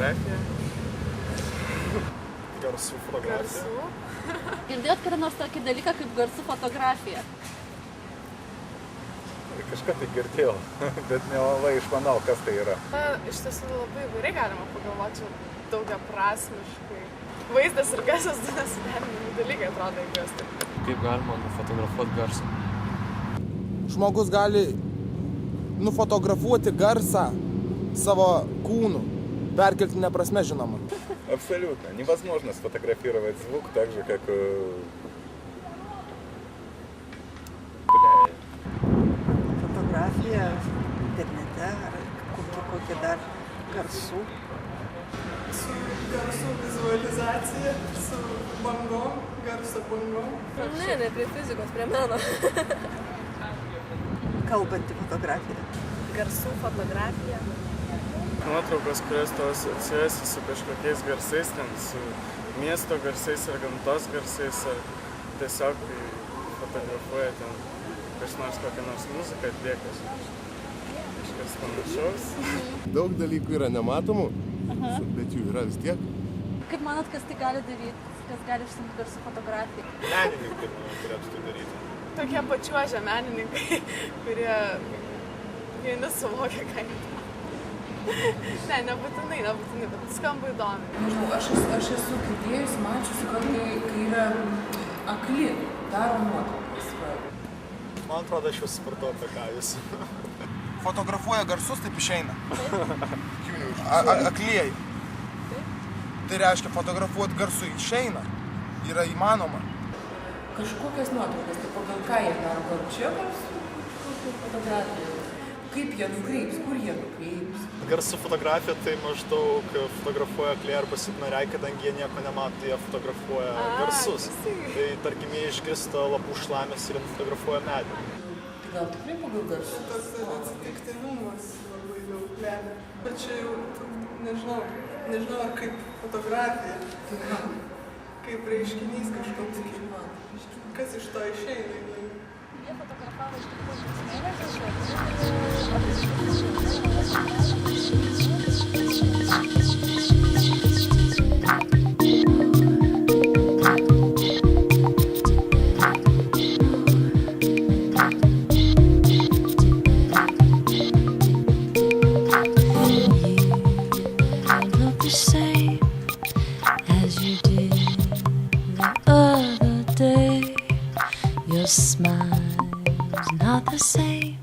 fotografija. Garsų fotografija. Girdėjot kada nors tokį dalyką kaip garsų fotografija? Kažką tai girdėjau, bet nelabai išmanau, kas tai yra. Iš tiesų labai įvairiai galima pagalvoti, daugiaprasmiškai. Vaizdas ir garsas nesuderinami dalykai atrodo, jeigu jos taip. Kaip galima nufotografuoti garsą? Žmogus gali nufotografuoti garsą savo kūnu, перкельтная прasme, žinoma. Абсолютно. Невозможно сфотографировать звук так же, как... Fotografija internete ar kokie dar garsų. Su garsų vizualizacija, su bangom, garso bangom. Ne prie fizikos, prie meno. Kalbanti fotografija. Garsų fotografija. Nuotraukos, kurios tau asocijuojasi su kažkokiais garsais, ten su miesto garsais ar gamtos garsais, ar tiesiog fotografuoja ten kokią nors muziką atliekasi. Kažkas panašaus. Daug dalykų yra nematomų, bet jų yra vis tiek. Kaip manot, kas tai gali daryti? Kas gali išsimti garsų fotografiją? Menininkai turėtų tai daryti. Tokie pačiuožę menininkai, kurie vieni suvokia, ką jie. Ne, nebūtinai, bet skamba įdomi. Nežinau, aš esu girdėjusi, mačiusi, kad kai yra akli, daro nuotraukas. Man atrodo, aš jau supratau apie ką jūs. Fotografuoja garsus, taip išeina. Aklieji. Tai reiškia, fotografuoti garsų išeina. Yra įmanoma. Kažkokias nuotraukas, tai pagal ką jie daro, gal čia garsų fotografija? Kaip jie nukreips, kur jie nukreips? Garsų fotografija tai maždaug fotografuoja akliai arba silpnariai, kadangi jie nieko nemato, jie fotografuoja garsus. Tai tarkim, jie išgirsta lapų šlamės ir fotografuoja medį. Tai gal tikrai pagal garsus? Tas atsitiktinumas labai daug lemia. Bet čia jau, nežinau ar kaip fotografija, kaip reiškinys kažkoks. Kas iš to išeina? Jie fotografavo iš tikrųjų the same as you did the other day. Your smile's not the same